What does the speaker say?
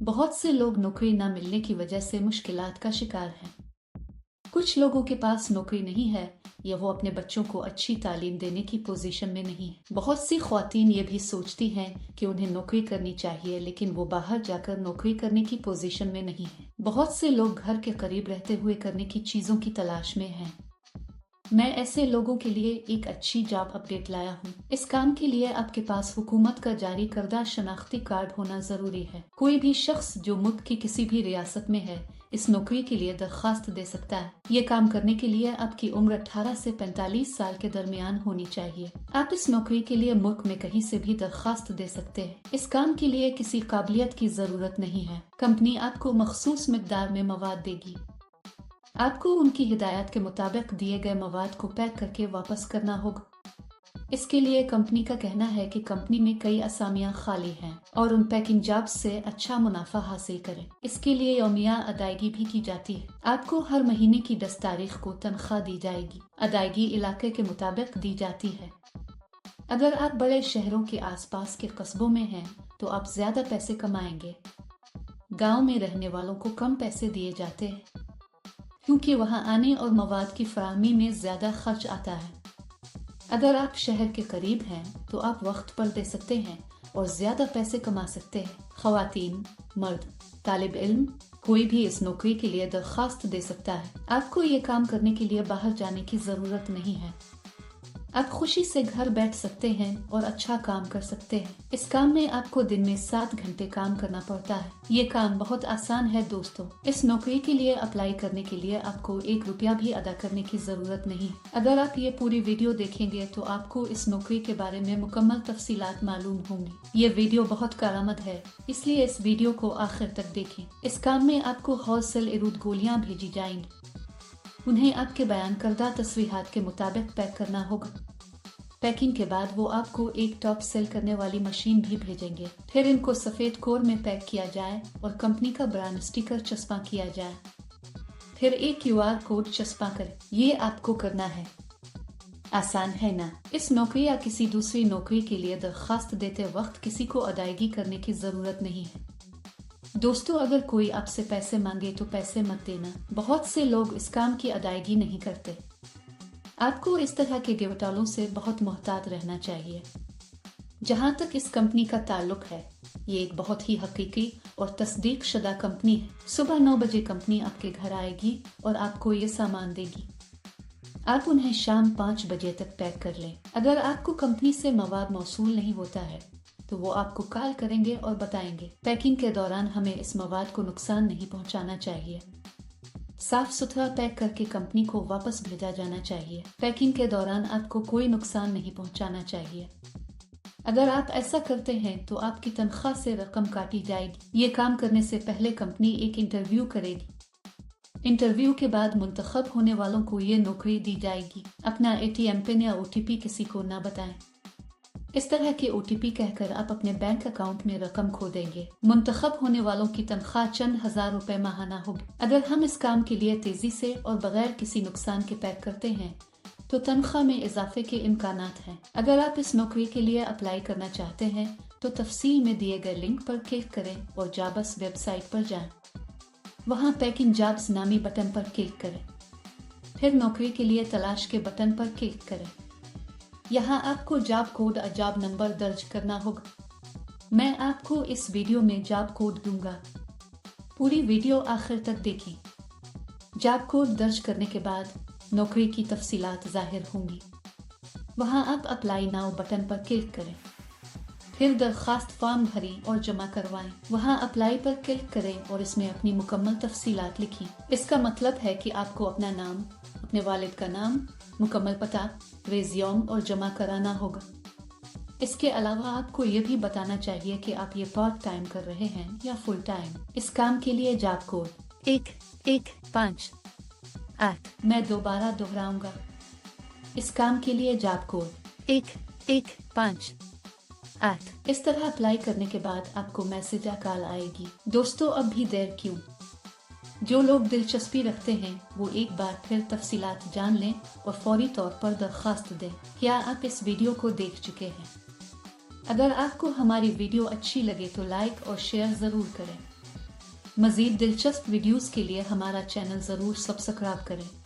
बहुत से लोग नौकरी न मिलने की वजह से मुश्किलात का शिकार हैं। कुछ लोगों के पास नौकरी नहीं है या वो अपने बच्चों को अच्छी तालीम देने की पोजीशन में नहीं है। बहुत सी ख्वातीन ये भी सोचती हैं कि उन्हें नौकरी करनी चाहिए, लेकिन वो बाहर जाकर नौकरी करने की पोजीशन में नहीं है। बहुत से लोग घर के करीब रहते हुए करने की चीज़ों की तलाश में हैं। मैं ऐसे लोगों के लिए एक अच्छी जॉब अपडेट लाया हूँ। इस काम के लिए आपके पास हुकूमत का जारी करदा शनाख्ती कार्ड होना जरूरी है। कोई भी शख्स जो मुल्क की किसी भी रियासत में है इस नौकरी के लिए दरखास्त दे सकता है। ये काम करने के लिए आपकी उम्र 18 से 45 साल के दरमियान होनी चाहिए। आप इस नौकरी के लिए मुल्क में कहीं से भी दरखास्त दे सकते हैं। इस काम के लिए किसी काबिलियत की जरूरत नहीं है। कंपनी आपको मखसूस मिकदार में मवाद देगी। आपको उनकी हिदायत के मुताबिक दिए गए मवाद को पैक करके वापस करना होगा। इसके लिए कंपनी का कहना है कि कंपनी में कई असामियां खाली हैं और उन पैकिंग जॉब्स से अच्छा मुनाफा हासिल करें। इसके लिए यौमिया अदायगी भी की जाती है। आपको हर महीने की 10 तारीख को तनख्वाह दी जाएगी। अदायगी इलाके के मुताबिक दी जाती है। अगर आप बड़े शहरों के आसपास के कस्बों में हैं तो आप ज्यादा पैसे कमाएंगे। गाँव में रहने वालों को कम पैसे दिए जाते हैं क्योंकि वहां आने और मवाद की फराहमी में ज्यादा खर्च आता है। अगर आप शहर के करीब हैं तो आप वक्त पर दे सकते हैं और ज्यादा पैसे कमा सकते हैं। ख्वातीन, मर्द, तालिब इल्म, कोई भी इस नौकरी के लिए दरखास्त दे सकता है। आपको ये काम करने के लिए बाहर जाने की जरूरत नहीं है। आप खुशी से घर बैठ सकते हैं और अच्छा काम कर सकते हैं। इस काम में आपको दिन में 7 घंटे काम करना पड़ता है। ये काम बहुत आसान है दोस्तों। इस नौकरी के लिए अप्लाई करने के लिए आपको 1 रुपया भी अदा करने की जरूरत नहीं। अगर आप ये पूरी वीडियो देखेंगे तो आपको इस नौकरी के बारे में मुकम्मल तफसीलात मालूम होंगी। ये वीडियो बहुत कारआमद है, इसलिए इस वीडियो को आखिर तक देखें। इस काम में आपको हौसल इरूद गोलियां भेजी जाएंगी। उन्हें आपके बयान करदा तस्वीरात के मुताबिक पैक करना होगा। पैकिंग के बाद वो आपको एक टॉप सेल करने वाली मशीन भी भेजेंगे। फिर इनको सफेद कोर में पैक किया जाए और कंपनी का ब्रांड स्टिकर चस्पा किया जाए। फिर एक QR कोड चस्पा करें। ये आपको करना है। आसान है ना? इस नौकरी या किसी दूसरी नौकरी के लिए दरखास्त देते वक्त किसी को अदायगी करने की जरूरत नहीं है। दोस्तों, अगर कोई आपसे पैसे मांगे तो पैसे मत देना। बहुत से लोग इस काम की अदायगी नहीं करते। आपको इस तरह के गिवटालों से बहुत मोहतात रहना चाहिए। जहां तक इस कंपनी का ताल्लुक है, ये एक बहुत ही हकीकी और तस्दीक शुदा कंपनी है। सुबह 9 बजे कंपनी आपके घर आएगी और आपको ये सामान देगी। आप उन्हें शाम 5 बजे तक पैक कर लें। अगर आपको कंपनी से मवाद मौसूल नहीं होता है तो वो आपको कॉल करेंगे और बताएंगे। पैकिंग के दौरान हमें इस मवाद को नुकसान नहीं पहुंचाना चाहिए। साफ सुथरा पैक करके कंपनी को वापस भेजा जाना चाहिए। पैकिंग के दौरान आपको कोई नुकसान नहीं पहुंचाना चाहिए। अगर आप ऐसा करते हैं तो आपकी तनख्वाह से रकम काटी जाएगी। ये काम करने से पहले कंपनी एक इंटरव्यू करेगी। इंटरव्यू के बाद मुंतखब होने वालों को ये नौकरी दी जाएगी। अपना ATM पिन या OTP किसी को ना बताएं। इस तरह के OTP कहकर आप अपने बैंक अकाउंट में रकम खो देंगे। मुंतखब होने वालों की तनख्वाह चंद हजार रुपए माहाना होगी। अगर हम इस काम के लिए तेजी से और बगैर किसी नुकसान के पैक करते हैं तो तनख्वाह में इजाफे के इम्कानात हैं। अगर आप इस नौकरी के लिए अप्लाई करना चाहते हैं तो तफसील में दिए गए लिंक पर क्लिक करें और जॉब्स वेबसाइट पर जाएं। वहां पैकिंग जॉब्स नामी बटन पर क्लिक करें। फिर नौकरी के लिए तलाश के बटन पर क्लिक करें। यहाँ आपको जॉब कोड और जॉब नंबर दर्ज करना होगा। मैं आपको इस वीडियो में जॉब कोड दूंगा। पूरी वीडियो आखिर तक देखें। जॉब कोड दर्ज करने के बाद नौकरी की तफसीलात जाहिर होंगी। वहाँ आप अप्लाई नाउ बटन पर क्लिक करें। फिर दरखास्त फॉर्म भरें और जमा करवाएं। वहाँ अप्लाई पर क्लिक करें और इसमें अपनी मुकम्मल तफसीलात लिखें। इसका मतलब है कि आपको अपना नाम, अपने वालिद का नाम, मुकम्मल पता, रेज़्यूम और जमा कराना होगा। इसके अलावा आपको ये भी बताना चाहिए कि आप ये पार्ट टाइम कर रहे हैं या फुल टाइम। इस काम के लिए जॉब कोड 1158। मैं दोबारा दोहराऊंगा। इस काम के लिए जॉब कोड 1158। इस तरह अप्लाई करने के बाद आपको मैसेज या कॉल आएगी। दोस्तों, अब भी देर क्यों? जो लोग दिलचस्पी रखते हैं वो एक बार फिर तफसीलात जान लें और फौरी तौर पर दरखास्त दें। क्या आप इस वीडियो को देख चुके हैं? अगर आपको हमारी वीडियो अच्छी लगे तो लाइक और शेयर ज़रूर करें। مزید دلچسپ ویڈیوز کے لیے ہمارا چینل ضرور سبسکرائب کریں۔